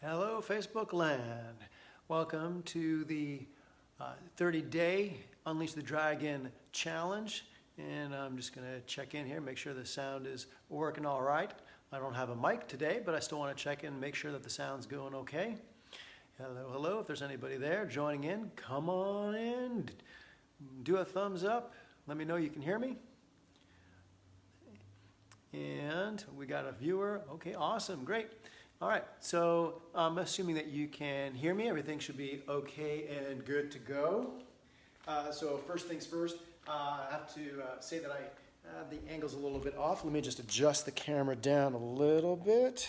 Hello, Facebook land. Welcome to the 30-day Unleash the Dragon challenge. And I'm just going to check in here, make sure the sound is working all right. I don't have a mic today, but I still want to check in and make sure that the sound's going okay. Hello, hello. If there's anybody there joining in, come on in. Do a thumbs up. Let me know you can hear me. And we got a viewer. Okay, awesome, great. All right, so I'm assuming that you can hear me. Everything should be okay and good to go. So first things first, I have to say that the angle's a little bit off. Let me just adjust the camera down a little bit.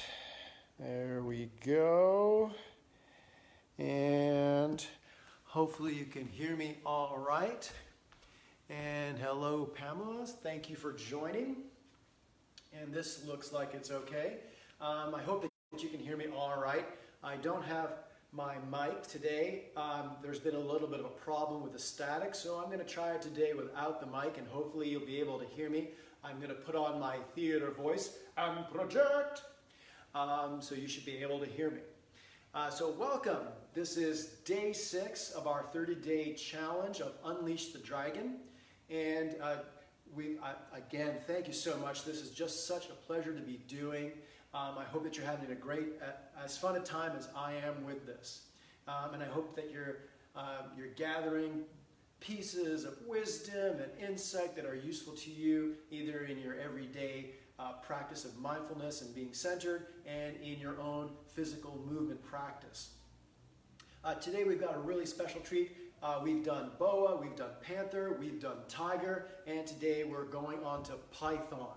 There we go. And hopefully you can hear me all right. And hello, Pamela. Thank you for joining. And this looks like it's okay. I hope that you can hear me all right. I don't have my mic today. There's been a little bit of a problem with the static, so I'm going to try it today without the mic, and hopefully you'll be able to hear me. I'm going to put on my theater voice and project, so you should be able to hear me. So welcome. This is day 6 of our 30-day challenge of Unleash the Dragon. And again, thank you so much. This is just such a pleasure to be doing. I hope that you're having as fun a time as I am with this. And I hope that you're gathering pieces of wisdom and insight that are useful to you, either in your everyday practice of mindfulness and being centered, and in your own physical movement practice. Today we've got a really special treat. We've done boa, we've done panther, we've done tiger, and today we're going on to python.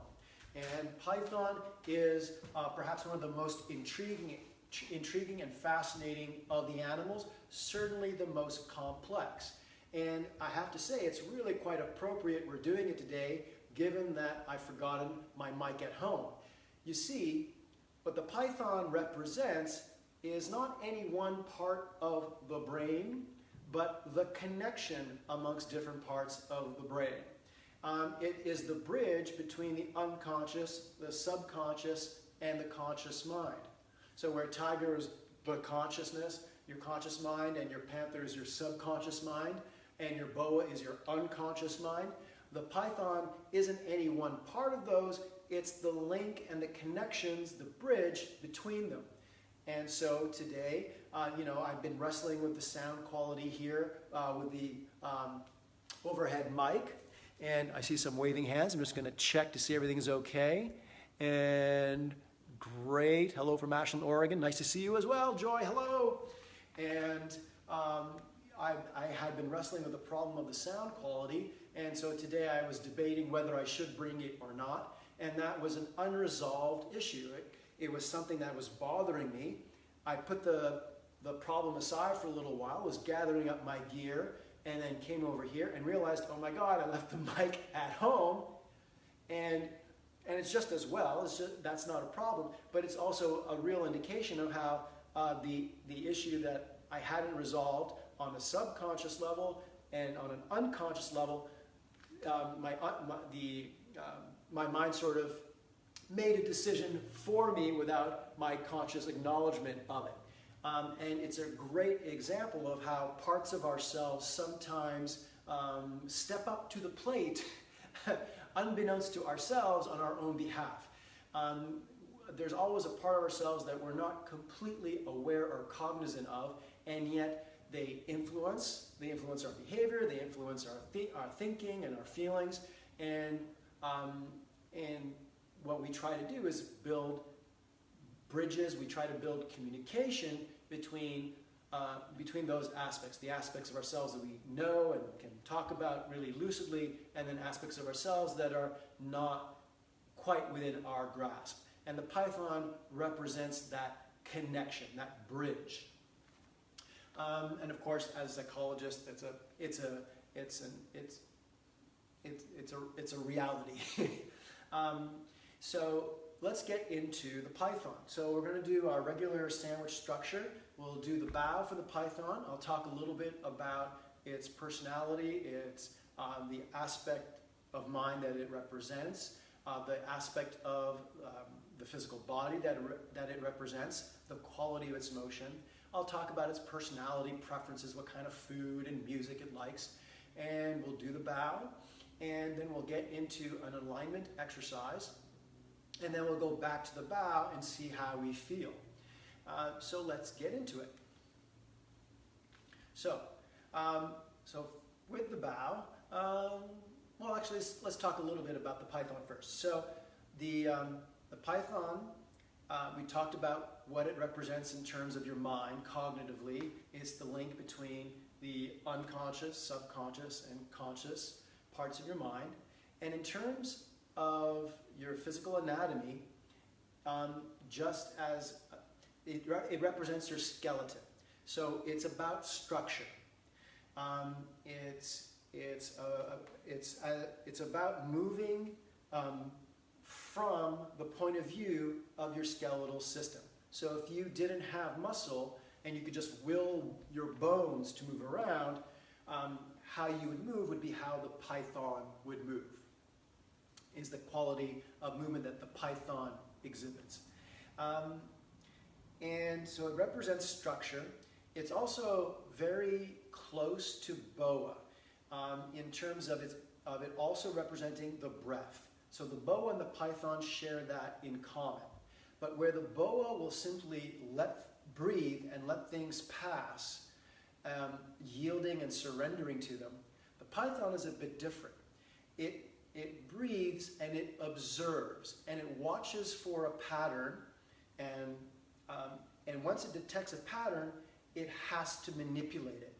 And python is perhaps one of the most intriguing and fascinating of the animals, certainly the most complex. And I have to say, it's really quite appropriate we're doing it today, given that I've forgotten my mic at home. You see, what the python represents is not any one part of the brain, but the connection amongst different parts of the brain. It is the bridge between the unconscious, the subconscious, and the conscious mind. So where tiger is the consciousness, your conscious mind, and your panther is your subconscious mind, and your boa is your unconscious mind, the python isn't any one part of those, it's the link and the connections, the bridge between them. And so today, I've been wrestling with the sound quality here with the overhead mic. And I see some waving hands. I'm just going to check to see everything's okay. And great. Hello from Ashland, Oregon. Nice to see you as well. Joy, hello. And I had been wrestling with the problem of the sound quality. And so today I was debating whether I should bring it or not. And that was an unresolved issue. It was something that was bothering me. I put the problem aside for a little while, was gathering up my gear, and then came over here and realized, oh my God, I left the mic at home, and it's just as well. That's not a problem, but it's also a real indication of how the issue that I hadn't resolved on a subconscious level and on an unconscious level, my mind sort of made a decision for me without my conscious acknowledgement of it. And it's a great example of how parts of ourselves sometimes step up to the plate unbeknownst to ourselves on our own behalf. There's always a part of ourselves that we're not completely aware or cognizant of, and yet they influence our behavior, they influence our thinking and our feelings, and what we try to do is build bridges. We try to build communication between those aspects, the aspects of ourselves that we know and can talk about really lucidly, and then aspects of ourselves that are not quite within our grasp. And the python represents that connection, that bridge. And of course, as a psychologist, it's a reality. So let's get into the python. So we're going to do our regular sandwich structure. We'll do the bow for the python. I'll talk a little bit about its personality, the aspect of mind that it represents, the aspect of the physical body that it represents, the quality of its motion. I'll talk about its personality, preferences, what kind of food and music it likes, and we'll do the bow, and then we'll get into an alignment exercise, and then we'll go back to the bow and see how we feel. So let's get into it. So with the bow, well, actually, let's talk a little bit about the Python first. So the Python, we talked about what it represents in terms of your mind cognitively. It's the link between the unconscious, subconscious, and conscious parts of your mind. And in terms of your physical anatomy, just as it represents your skeleton. So it's about structure. It's about moving from the point of view of your skeletal system. So if you didn't have muscle and you could just will your bones to move around, how you would move would be how the python would move. Is the quality of movement that the python exhibits. And so it represents structure. It's also very close to boa in terms of it also representing the breath. So the boa and the python share that in common. But where the boa will simply breathe and let things pass, yielding and surrendering to them, the python is a bit different. It breathes and it observes and it watches for a pattern, and once it detects a pattern, it has to manipulate it.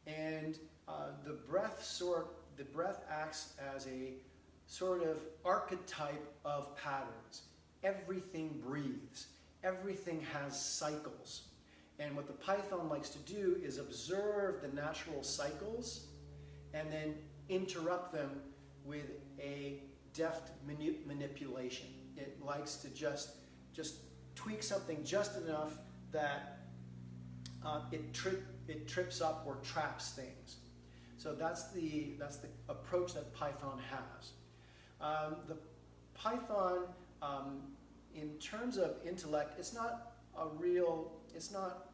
And the breath acts as a sort of archetype of patterns. Everything breathes. Everything has cycles. And what the python likes to do is observe the natural cycles and then interrupt them with a deft manipulation. It likes to just tweak something just enough that it trips up or traps things. So that's the approach that Python has. The Python, in terms of intellect, it's not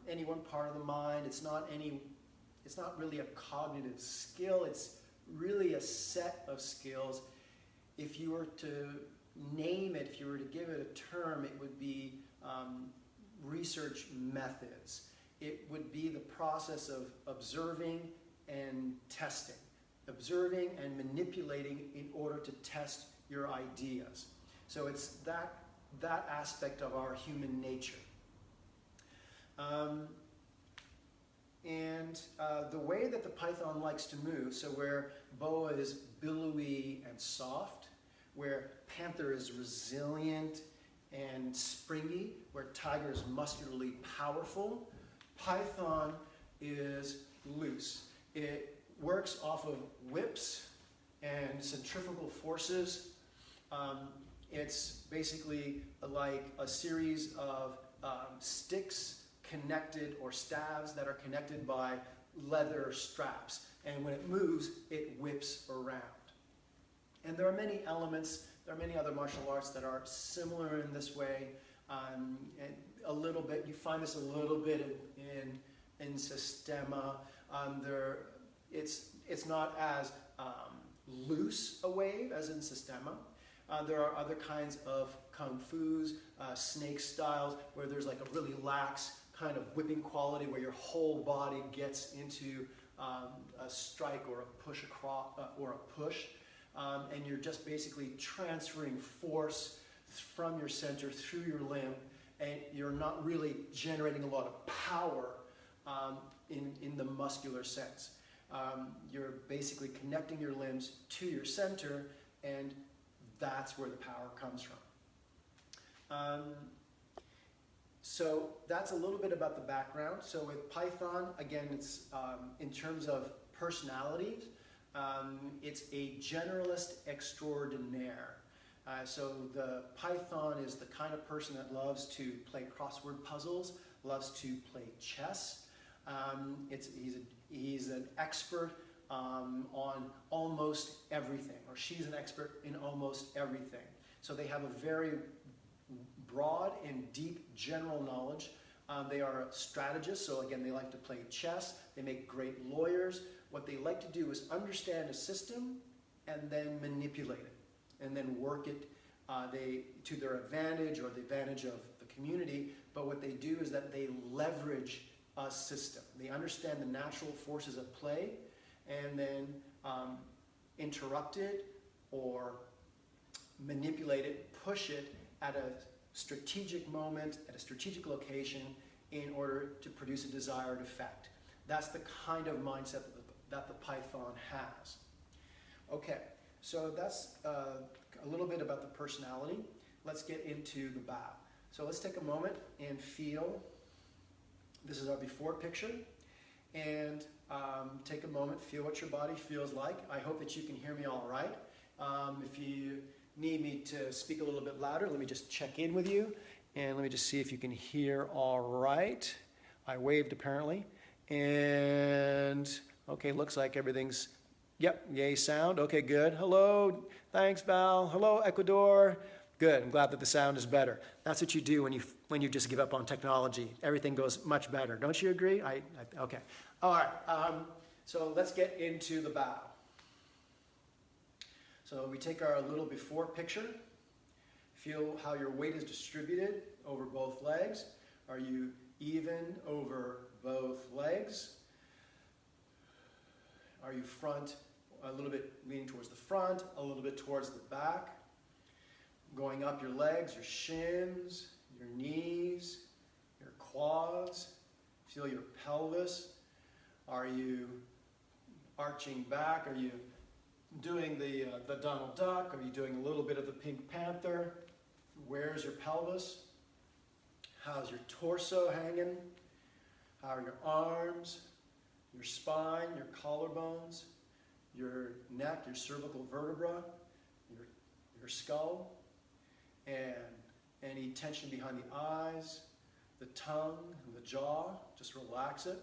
any one part of the mind. It's not really a cognitive skill. It's really a set of skills. If you were to name it, if you were to give it a term, it would be research methods. It would be the process of observing and testing, observing and manipulating in order to test your ideas. So it's that aspect of our human nature. The way that the python likes to move, so where boa is billowy and soft, where panther is resilient and springy, where tiger is muscularly powerful, python is loose. It works off of whips and centrifugal forces. It's basically like a series of sticks connected, or staves that are connected by leather straps. And when it moves, it whips around. And there are many elements, there are many other martial arts that are similar in this way. And a little bit, you find this a little bit in Systema. It's not as loose a wave as in Systema. There are other kinds of kung fu's, snake styles, where there's like a really lax kind of whipping quality where your whole body gets into a strike or a push across or a push, and you're just basically transferring force from your center through your limb, and you're not really generating a lot of power in the muscular sense. You're basically connecting your limbs to your center, and that's where the power comes from. So that's a little bit about the background. So with Python, again, it's in terms of personalities, it's a generalist extraordinaire. So the Python is the kind of person that loves to play crossword puzzles, loves to play chess. He's an expert on almost everything, or she's an expert in almost everything. So they have a very broad and deep general knowledge. They are strategists, so again, they like to play chess. They make great lawyers. What they like to do is understand a system and then manipulate it, and then work it to their advantage or the advantage of the community. But what they do is that they leverage a system. They understand the natural forces at play, and then interrupt it or manipulate it, push it at a strategic moment, at a strategic location, in order to produce a desired effect. That's the kind of mindset that the Python has. Okay, so that's a little bit about the personality. Let's get into the bow. So let's take a moment and feel. This is our before picture. And take a moment, feel what your body feels like. I hope that you can hear me all right. If you need me to speak a little bit louder, let me just check in with you. And let me just see if you can hear all right. I waved apparently. And okay, looks like everything's, yep, yay sound. Okay, good. Hello, thanks Val. Hello, Ecuador. Good, I'm glad that the sound is better. That's what you do when you just give up on technology. Everything goes much better. Don't you agree? Okay. All right, so let's get into the bow. So we take our little before picture. Feel how your weight is distributed over both legs. Are you even over both legs? Are you front, a little bit leaning towards the front, a little bit towards the back? Going up your legs, your shins, your knees, your quads. Feel your pelvis. Are you arching back? Are you doing the Donald Duck? Are you doing a little bit of the Pink Panther? Where's your pelvis? How's your torso hanging? How are your arms, your spine, your collarbones, your neck, your cervical vertebra, your skull? And any tension behind the eyes, the tongue, and the jaw, just relax it.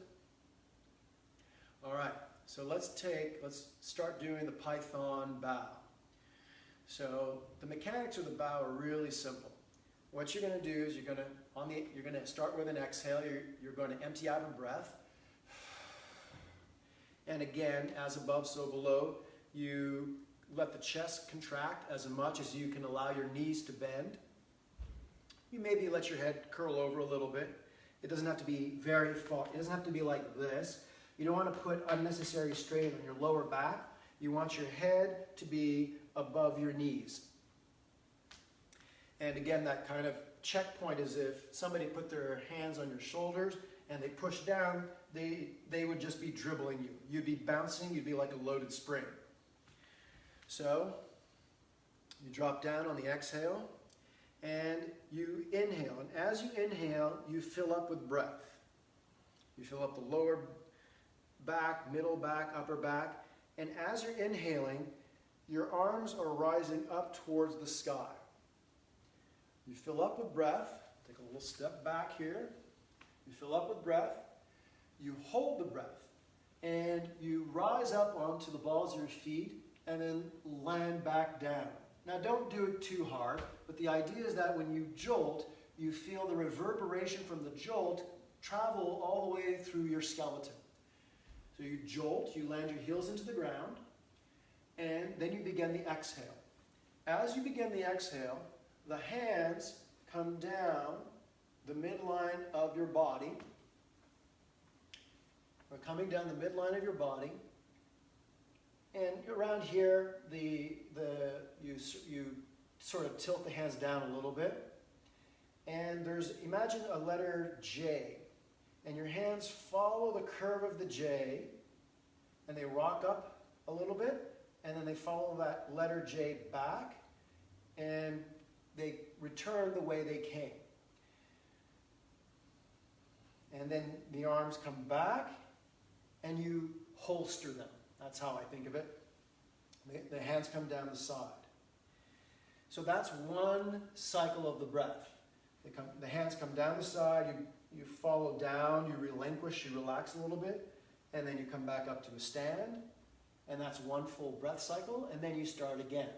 All right, so let's start doing the Python bow. So the mechanics of the bow are really simple. What you're going to do is you're going to start with an exhale. You're going to empty out a breath. And again, as above, so below, you let the chest contract as much as you can allow your knees to bend. You maybe let your head curl over a little bit. It doesn't have to be very far. It doesn't have to be like this. You don't want to put unnecessary strain on your lower back. You want your head to be above your knees. And again, that kind of checkpoint is if somebody put their hands on your shoulders and they push down, they would just be dribbling you. You'd be bouncing, you'd be like a loaded spring. So, you drop down on the exhale, and you inhale. And as you inhale, you fill up with breath. You fill up the lower back, middle back, upper back. And as you're inhaling, your arms are rising up towards the sky. You fill up with breath. Take a little step back here. You fill up with breath. You hold the breath. And you rise up onto the balls of your feet and then land back down. Now don't do it too hard, but the idea is that when you jolt, you feel the reverberation from the jolt travel all the way through your skeleton. So you jolt, you land your heels into the ground, and then you begin the exhale. As you begin the exhale, the hands come down the midline of your body. We're coming down the midline of your body. And around here, you sort of tilt the hands down a little bit. And imagine a letter J. And your hands follow the curve of the J. And they rock up a little bit. And then they follow that letter J back. And they return the way they came. And then the arms come back. And you holster them. That's how I think of it. The hands come down the side. So that's one cycle of the breath. The hands come down the side, you follow down, you relinquish, you relax a little bit, and then you come back up to a stand, and that's one full breath cycle, and then you start again.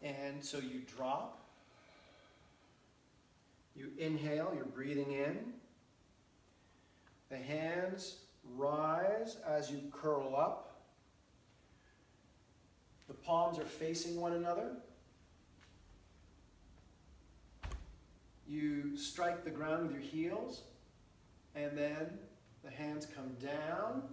And so you drop, You inhale, you're breathing in. The hands rise as you curl up. The palms are facing one another. You strike the ground with your heels, and then the hands come down.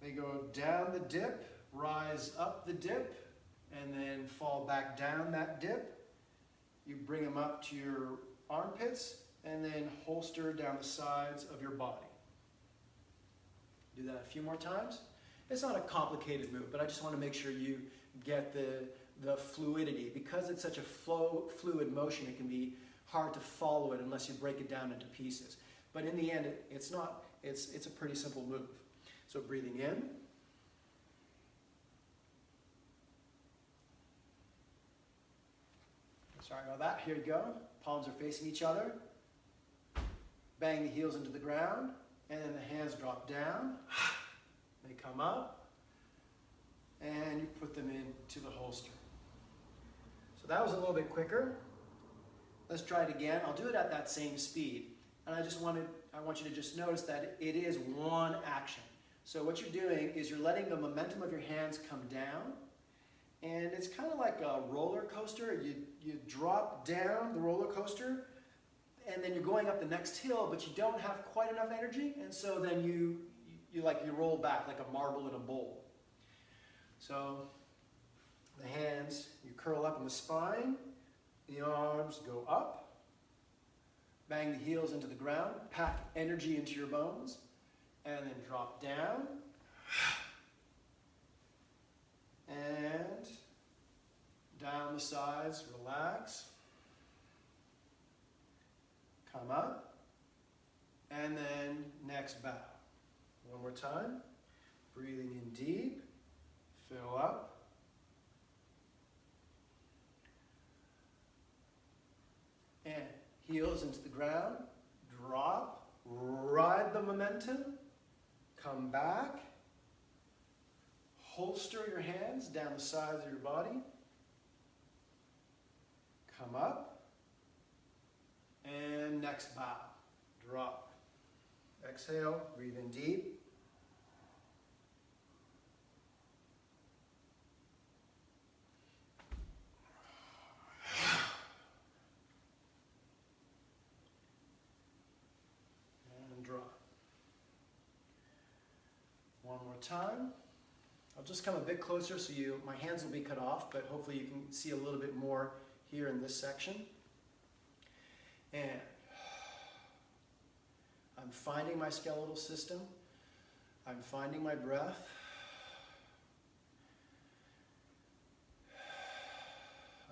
They go down the dip, rise up the dip, and then fall back down that dip. You bring them up to your armpits, and then holster down the sides of your body. Do that a few more times. It's not a complicated move, but I just want to make sure you get the fluidity. Because it's such a fluid motion, it can be hard to follow it unless you break it down into pieces. But in the end, it's a pretty simple move. So breathing in. Sorry about that. Here you go. Palms are facing each other. Bang the heels into the ground, and then the hands drop down. They come up, and you put them into the holster. So that was a little bit quicker. Let's try it again. I'll do it at that same speed. And I want you to just notice that it is one action. So what you're doing is you're letting the momentum of your hands come down. And it's kind of like a roller coaster. You drop down the roller coaster, and then you're going up the next hill, but you don't have quite enough energy. And so then you roll back like a marble in a bowl. So the hands, you curl up in the spine. The arms go up. Bang the heels into the ground. Pack energy into your bones. And then drop down. And down the sides, relax. Come up. And then next bow. One more time. Breathing in deep. Fill up. And heels into the ground. Drop. Ride the momentum. Come back. Holster your hands down the sides of your body. Come up. And next bow. Drop. Exhale. Breathe in deep. And drop. One more time. I'll just come a bit closer so my hands will be cut off, but hopefully you can see a little bit more here in this section. And I'm finding my skeletal system. I'm finding my breath.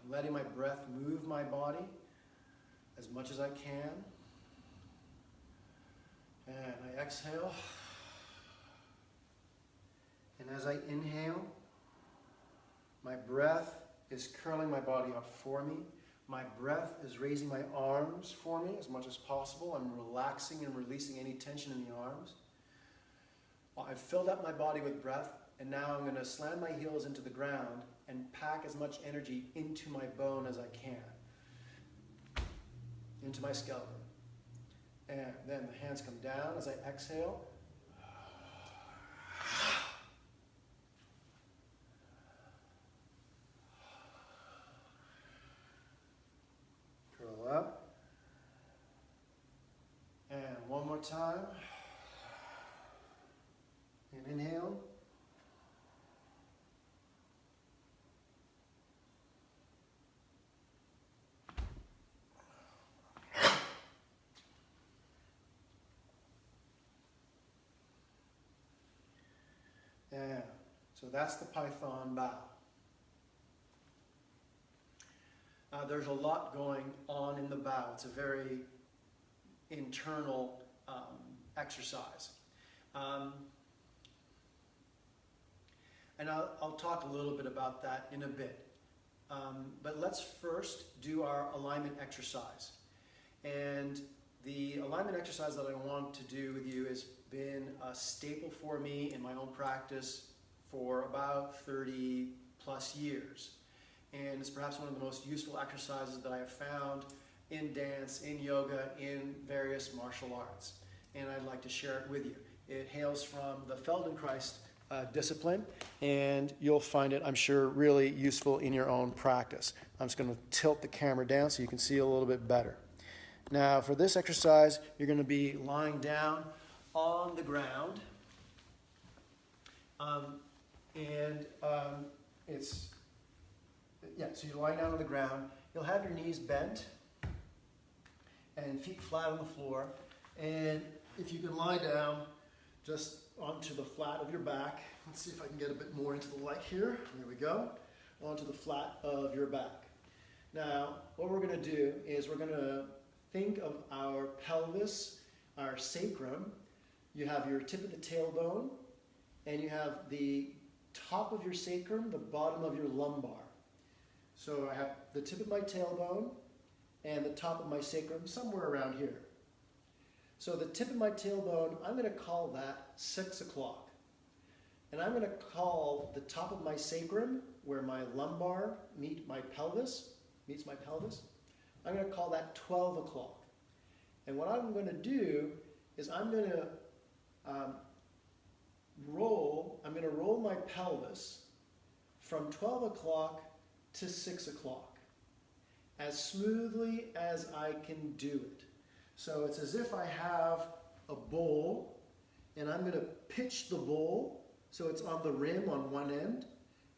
I'm letting my breath move my body as much as I can. And I exhale. And as I inhale, my breath is curling my body up for me. My breath is raising my arms for me as much as possible. I'm relaxing and releasing any tension in the arms. I've filled up my body with breath, and now I'm going to slam my heels into the ground and pack as much energy into my bone as I can, into my skeleton. And then the hands come down as I exhale. Curl up. And one more time. And inhale. Yeah, so that's the Python bow. There's a lot going on in the bow. It's a very internal exercise. And I'll talk a little bit about that in a bit. But let's first do our alignment exercise. And the alignment exercise that I want to do with you has been a staple for me in my own practice for about 30 plus years. And it's perhaps one of the most useful exercises that I have found in dance, in yoga, in various martial arts. And I'd like to share it with you. It hails from the Feldenkrais discipline, and you'll find it, I'm sure, really useful in your own practice. I'm just going to tilt the camera down so you can see a little bit better. Now, for this exercise, you're going to be lying down on the ground, so you're lying down on the ground. You'll have your knees bent and feet flat on the floor, and if you can lie down just onto the flat of your back. Let's see if I can get a bit more into the light here. There we go. Onto the flat of your back. Now, what we're going to do is we're going to think of our pelvis, our sacrum. You have your tip of the tailbone, and you have the top of your sacrum, the bottom of your lumbar. So I have the tip of my tailbone and the top of my sacrum somewhere around here. So the tip of my tailbone, I'm going to call that 6 o'clock. And I'm going to call the top of my sacrum, where my lumbar meets my pelvis, I'm going to call that 12 o'clock. And what I'm going to do is I'm going to roll my pelvis from 12 o'clock to 6 o'clock as smoothly as I can do it. So it's as if I have a bowl, and I'm going to pitch the bowl so it's on the rim on one end,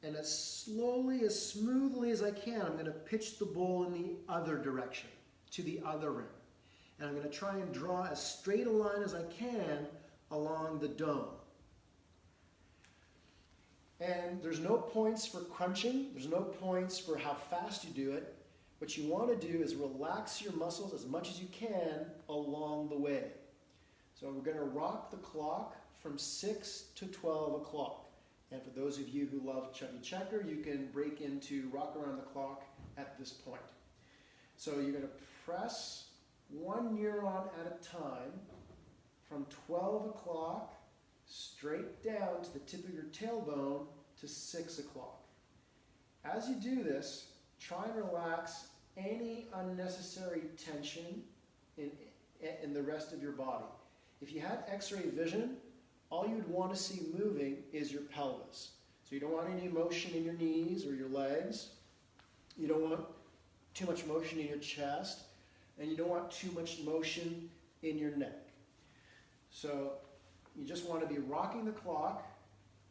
and as slowly, as smoothly as I can, I'm going to pitch the bowl in the other direction, to the other rim. And I'm going to try and draw as straight a line as I can along the dome. And there's no points for crunching, there's no points for how fast you do it. What you want to do is relax your muscles as much as you can along the way. So we're going to rock the clock from 6 to 12 o'clock. And for those of you who love Chubby Checker, you can break into rock around the clock at this point. So you're going to press one neuron at a time from 12 o'clock straight down to the tip of your tailbone to 6 o'clock. As you do this, try and relax any unnecessary tension in the rest of your body. If you had X-ray vision, all you'd want to see moving is your pelvis. So you don't want any motion in your knees or your legs. You don't want too much motion in your chest, and you don't want too much motion in your neck. So you just want to be rocking the clock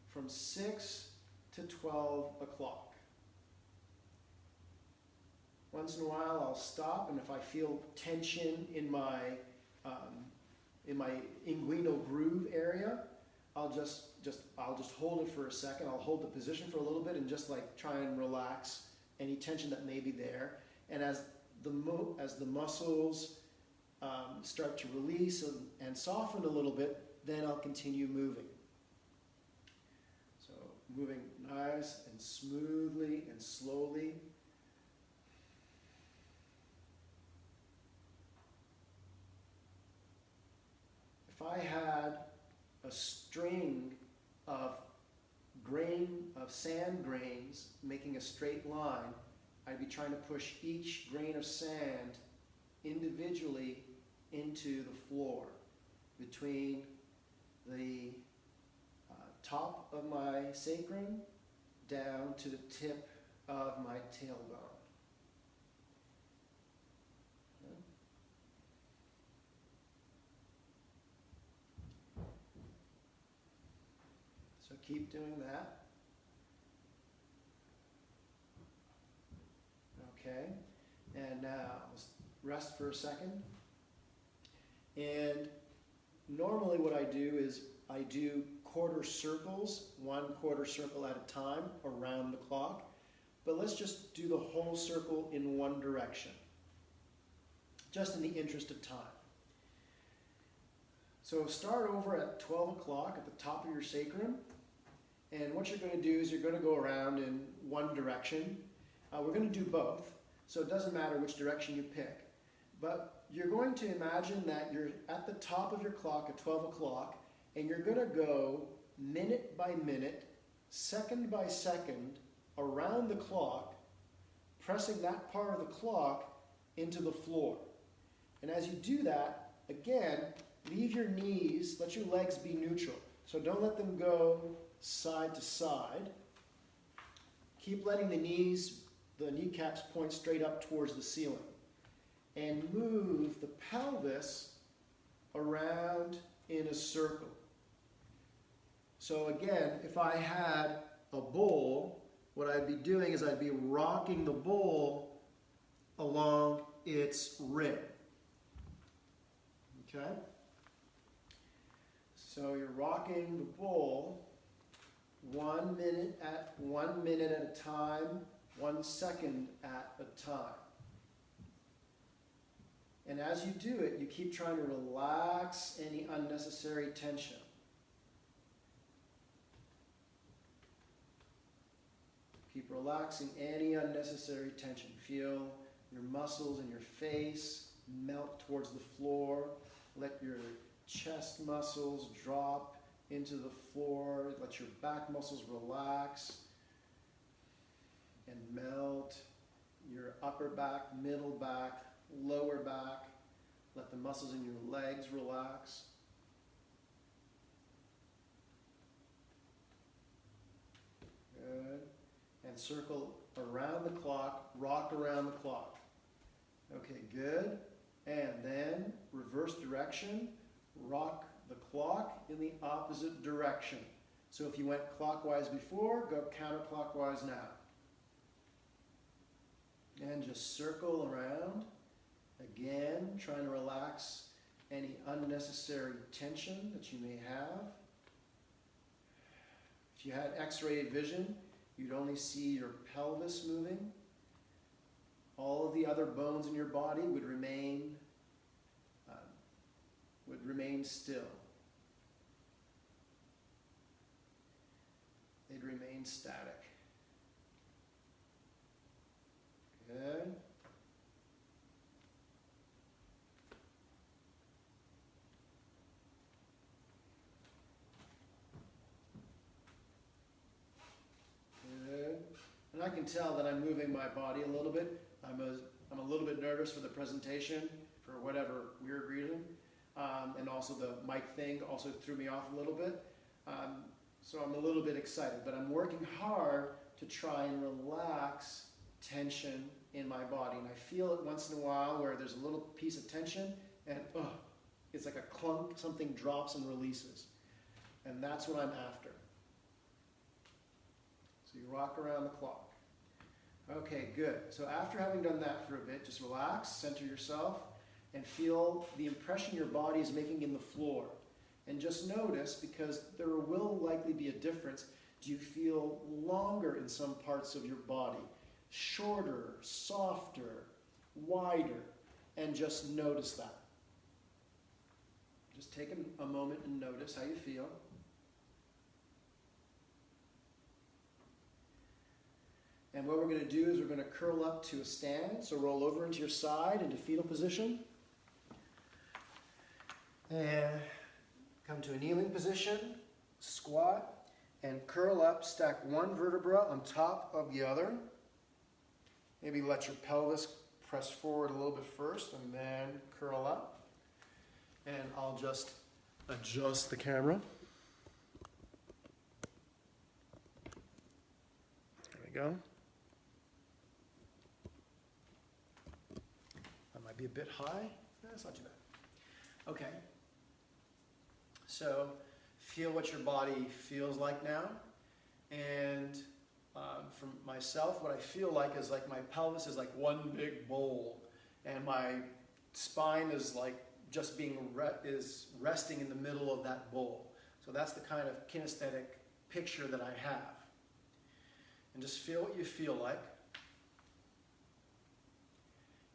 from 6 to 12 o'clock. Once in a while I'll stop, and if I feel tension in my inguinal groove area, I'll just hold it for a second. I'll hold the position for a little bit and just like try and relax any tension that may be there. And as the muscles start to release and soften a little bit, then I'll continue moving. So moving nice and smoothly and slowly. If I had a string of sand grains making a straight line, I'd be trying to push each grain of sand individually into the floor between the top of my sacrum down to the tip of my tailbone. Okay. So keep doing that. Okay, and now let's rest for a second. And normally what I do is I do quarter circles, 1/4 circle at a time around the clock. But let's just do the whole circle in one direction, just in the interest of time. So start over at 12 o'clock at the top of your sacrum. And what you're going to do is you're going to go around in one direction. We're going to do both, so it doesn't matter which direction you pick. But you're going to imagine that you're at the top of your clock at 12 o'clock, and you're going to go minute by minute, second by second, around the clock, pressing that part of the clock into the floor. And as you do that, again, leave your knees, let your legs be neutral. So don't let them go side to side. Keep letting the kneecaps point straight up towards the ceiling. And move the pelvis around in a circle. So again, if I had a bowl, what I'd be doing is I'd be rocking the bowl along its rim. Okay? So you're rocking the bowl 1 minute at a time, 1 second at a time. And as you do it, you keep trying to relax any unnecessary tension. Keep relaxing any unnecessary tension. Feel your muscles in your face melt towards the floor. Let your chest muscles drop into the floor. Let your back muscles relax and melt. Your upper back, middle back, lower back. Let the muscles in your legs relax. Good. And circle around the clock, rock around the clock. Okay, good. And then reverse direction, rock the clock in the opposite direction. So if you went clockwise before, go counterclockwise now. And just circle around. Again, trying to relax any unnecessary tension that you may have. If you had X-ray vision, you'd only see your pelvis moving. All of the other bones in your body would remain still. They'd remain static. Good. Good. And I can tell that I'm moving my body a little bit. I'm a little bit nervous for the presentation for whatever weird reason. And also the mic thing also threw me off a little bit. So I'm a little bit excited, but I'm working hard to try and relax tension in my body. And I feel it once in a while where there's a little piece of tension and it's like a clunk, something drops and releases. And that's what I'm after. So you rock around the clock. Okay, good. So after having done that for a bit, just relax, center yourself, and feel the impression your body is making in the floor. And just notice, because there will likely be a difference, do you feel longer in some parts of your body? Shorter, softer, wider, and just notice that. Just take a moment and notice how you feel. And what we're going to do is we're going to curl up to a stand. So roll over into your side into fetal position. And come to a kneeling position, squat, and curl up, stack one vertebra on top of the other. Maybe let your pelvis press forward a little bit first and then curl up. And I'll just adjust the camera. There we go. That might be a bit high. No, it's not too bad. Okay. So feel what your body feels like now. And for myself, what I feel like is like my pelvis is like one big bowl. And my spine is like just being resting in the middle of that bowl. So that's the kind of kinesthetic picture that I have. And just feel what you feel like.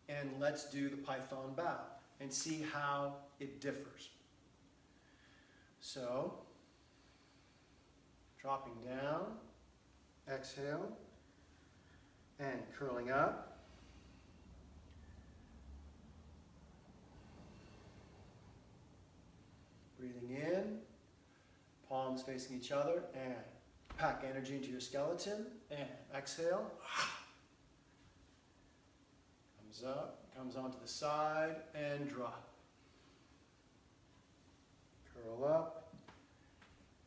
And let's do the Python bow and see how it differs. So, dropping down, exhale, and curling up. Breathing in, palms facing each other, and pack energy into your skeleton, and exhale. Comes up, Comes onto the side and drop. Curl up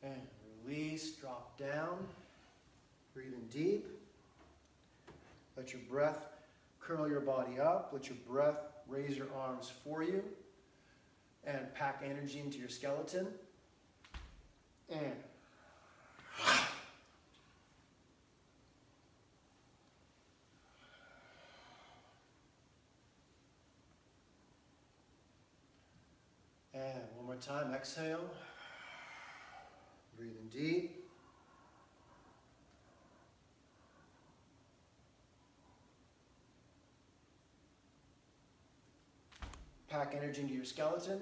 and release, drop down. Breathe in deep. Let your breath curl your body up. Let your breath raise your arms for you. And pack energy into your skeleton. And one more time, exhale. Breathe in deep. Pack energy into your skeleton.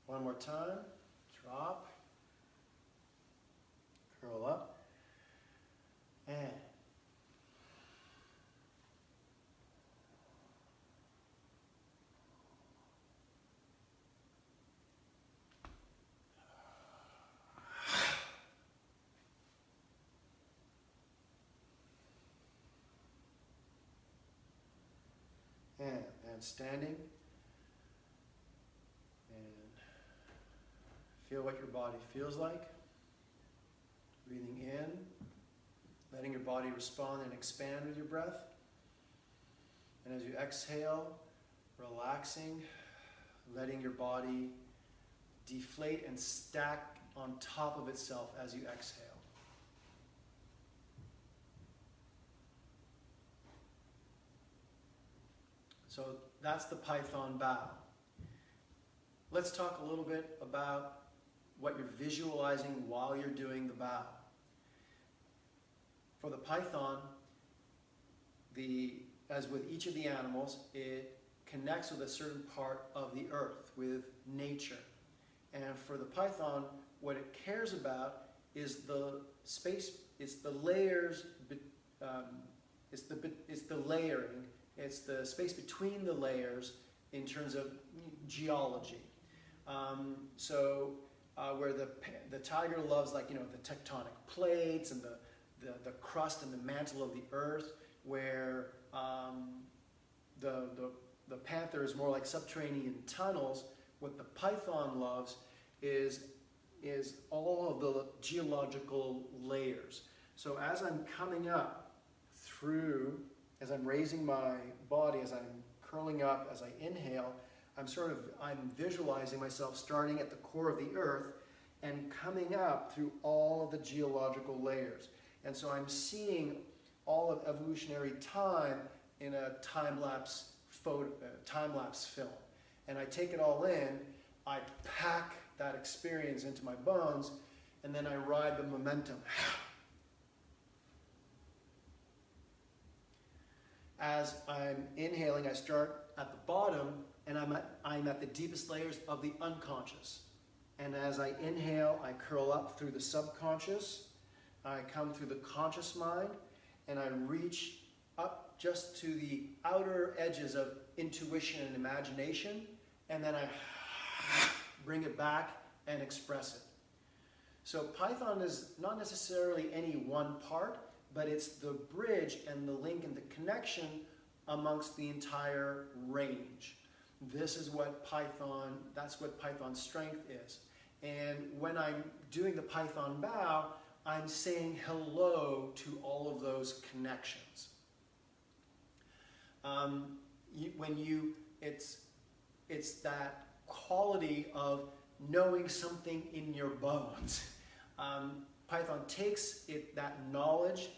One more time. Drop. Curl up. And standing, and feel what your body feels like. Breathing in, letting your body respond and expand with your breath. And as you exhale, relaxing, letting your body deflate and stack on top of itself as you exhale. So that's the Python bow. Let's talk a little bit about what you're visualizing while you're doing the bow. For the Python, as with each of the animals, it connects with a certain part of the earth, with nature. And for the Python, what it cares about is the space, it's the layers, it's the layering. It's the space between the layers in terms of geology. Where the tiger loves, like, the tectonic plates and the crust and the mantle of the earth, where the panther is more like subterranean tunnels. What the python loves is all of the geological layers. So as I'm coming up through, as I'm raising my body, as I'm curling up, as I inhale, I'm visualizing myself starting at the core of the earth and coming up through all of the geological layers. And so I'm seeing all of evolutionary time in a time-lapse film. And I take it all in, I pack that experience into my bones, and then I ride the momentum. As I'm inhaling, I start at the bottom, and I'm at the deepest layers of the unconscious. And as I inhale, I curl up through the subconscious, I come through the conscious mind, and I reach up just to the outer edges of intuition and imagination, and then I bring it back and express it. So Python is not necessarily any one part, but it's the bridge and the link and the connection amongst the entire range. This is what Python, that's what Python's strength is. And when I'm doing the Python bow, I'm saying hello to all of those connections. It's that quality of knowing something in your bones. Python takes that knowledge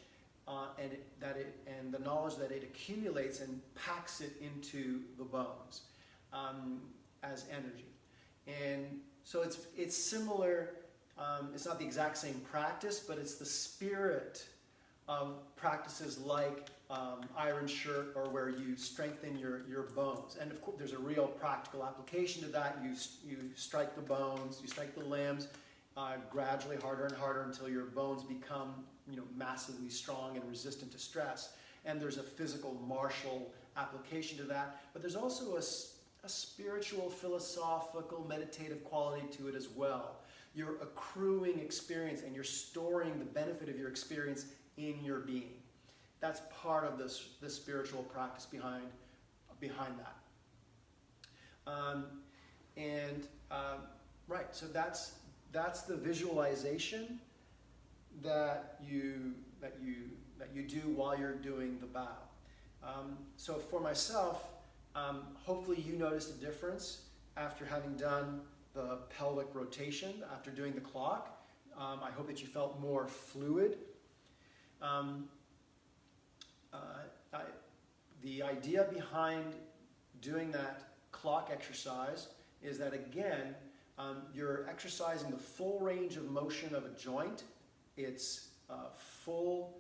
and the knowledge that it accumulates and packs it into the bones as energy. And so it's similar. It's not the exact same practice, but it's the spirit of practices like Iron Shirt, or where you strengthen your bones. And of course, there's a real practical application to that. You strike the bones, you strike the limbs, gradually harder and harder until your bones become massively strong and resistant to stress. And there's a physical, martial application to that. But there's also a spiritual, philosophical, meditative quality to it as well. You're accruing experience and you're storing the benefit of your experience in your being. that's part of this spiritual practice behind that. Right, so that's the visualization that you do while you're doing the bow. So for myself, hopefully you noticed a difference after having done the pelvic rotation, after doing the clock. I hope that you felt more fluid. The idea behind doing that clock exercise is that, again, you're exercising the full range of motion of a joint. It's full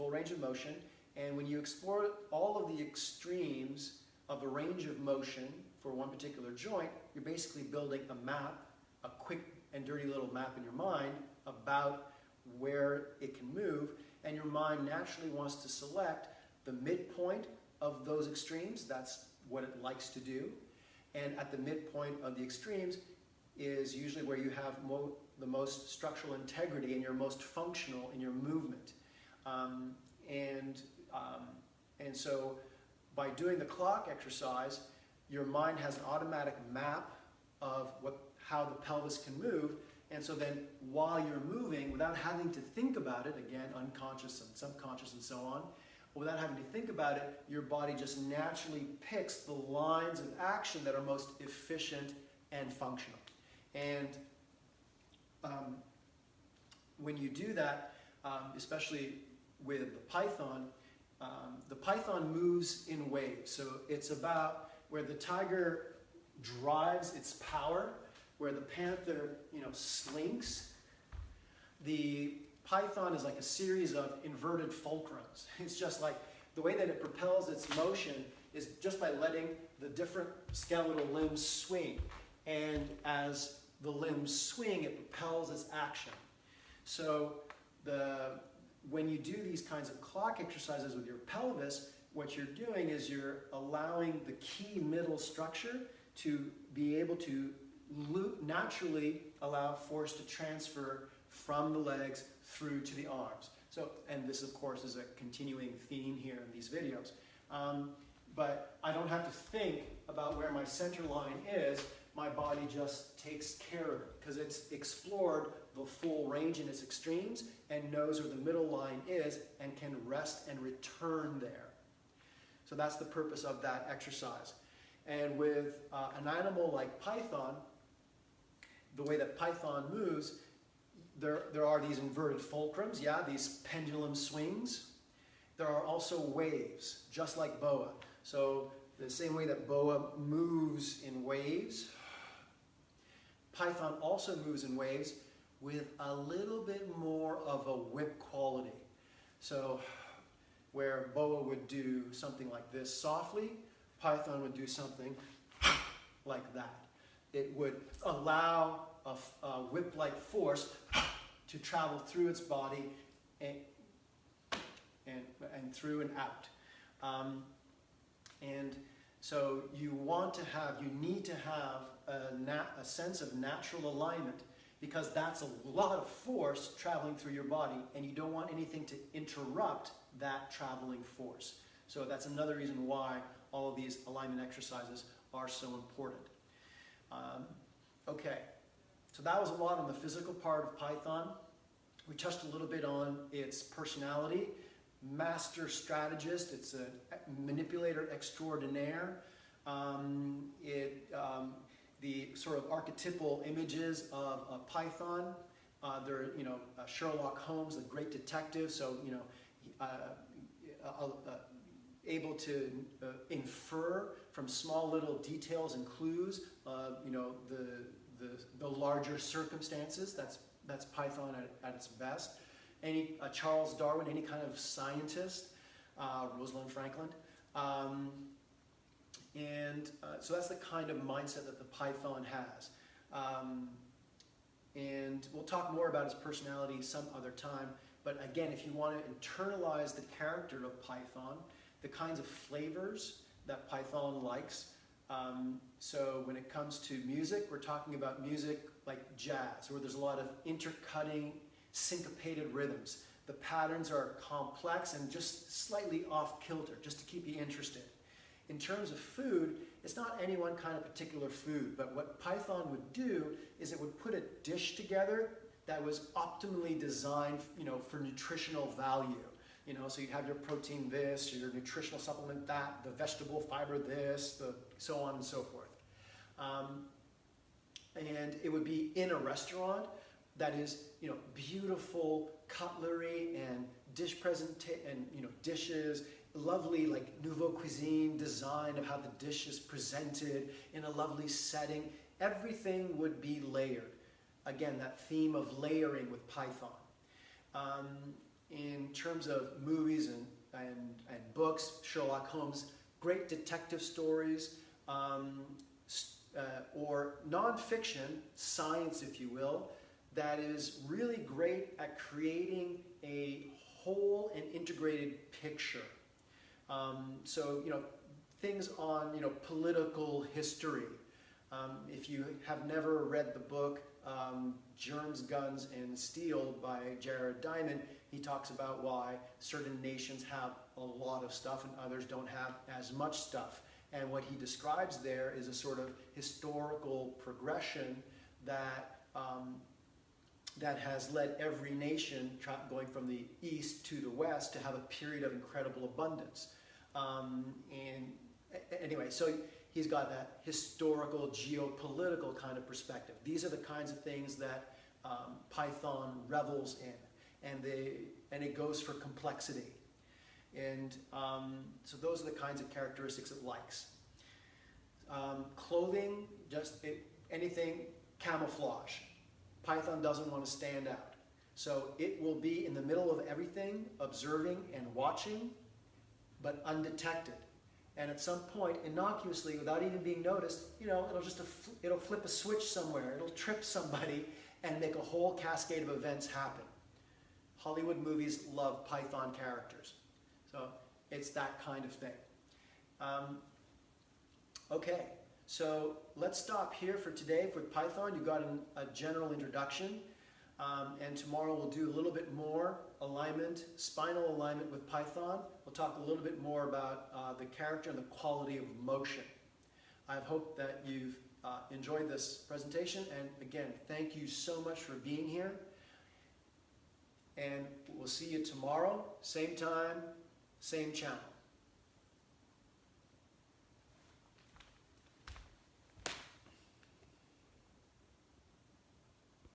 range of motion, and when you explore all of the extremes of a range of motion for one particular joint, you're basically building a map, a quick and dirty little map in your mind about where it can move, and your mind naturally wants to select the midpoint of those extremes. That's what it likes to do. And at the midpoint of the extremes is usually where you have the most structural integrity and you're most functional in your movement. And so by doing the clock exercise, your mind has an automatic map of how the pelvis can move. And so then while you're moving, without having to think about it, again, unconscious and subconscious and so on, without having to think about it, your body just naturally picks the lines of action that are most efficient and functional. And when you do that, especially with the python moves in waves. So it's about where the tiger drives its power, where the panther, slinks. The python is like a series of inverted fulcrums. It's just like the way that it propels its motion is just by letting the different skeletal limbs swing. And as the limbs swing, it propels its action. So when you do these kinds of clock exercises with your pelvis, what you're doing is you're allowing the key middle structure to be able to naturally allow force to transfer from the legs through to the arms. So, and this of course is a continuing theme here in these videos. But I don't have to think about where my center line is. My body just takes care of it because it's explored the full range in its extremes and knows where the middle line is and can rest and return there. So that's the purpose of that exercise. And with an animal like python, the way that python moves, there are these inverted fulcrums, these pendulum swings. There are also waves, just like boa. So the same way that boa moves in waves, python also moves in waves with a little bit more of a whip quality. So where boa would do something like this softly, python would do something like that. It would allow a whip-like force to travel through its body and through and out. And so you need to have a sense of natural alignment, because that's a lot of force traveling through your body, and you don't want anything to interrupt that traveling force. So that's another reason why all of these alignment exercises are so important. Okay, so that was a lot on the physical part of python. We touched a little bit on its personality. Master strategist, it's a manipulator extraordinaire. The sort of archetypal images of a python, they're, Sherlock Holmes, the great detective, so, able to infer from small little details and clues, the larger circumstances. That's python at its best. Charles Darwin, any kind of scientist, Rosalind Franklin. So that's the kind of mindset that the python has. And we'll talk more about his personality some other time. But again, if you want to internalize the character of python, the kinds of flavors that python likes. So when it comes to music, we're talking about music like jazz, where there's a lot of intercutting, syncopated rhythms. The patterns are complex and just slightly off kilter, just to keep you interested. In terms of food, it's not any one kind of particular food, but what Python would do is it would put a dish together that was optimally designed, for nutritional value. So you'd have your protein this, your nutritional supplement that, the vegetable fiber this, the so on and so forth. And it would be in a restaurant that is, beautiful cutlery and dish presentation, and dishes, lovely like nouveau cuisine design of how the dish is presented in a lovely setting. Everything would be layered. Again, that theme of layering with Python. In terms of movies and books, Sherlock Holmes, great detective stories, or nonfiction, science if you will, that is really great at creating a whole and integrated picture. So, things on, political history. If you have never read the book Germs, Guns, and Steel by Jared Diamond, he talks about why certain nations have a lot of stuff and others don't have as much stuff. And what he describes there is a sort of historical progression that that has led every nation going from the east to the west to have a period of incredible abundance. And anyway, so he's got that historical, geopolitical kind of perspective. These are the kinds of things that Python revels in, and it goes for complexity. And so those are the kinds of characteristics it likes. Clothing, anything camouflage. Python doesn't want to stand out. So it will be in the middle of everything, observing and watching, but undetected. And at some point, innocuously, without even being noticed, it'll flip a switch somewhere. It'll trip somebody and make a whole cascade of events happen. Hollywood movies love Python characters. So it's that kind of thing. Okay, so let's stop here for today with Python. You got a general introduction. And tomorrow we'll do a little bit more alignment, spinal alignment with Python. We'll talk a little bit more about the character and the quality of motion. I hope that you've enjoyed this presentation. And again, thank you so much for being here. And we'll see you tomorrow, same time, same channel.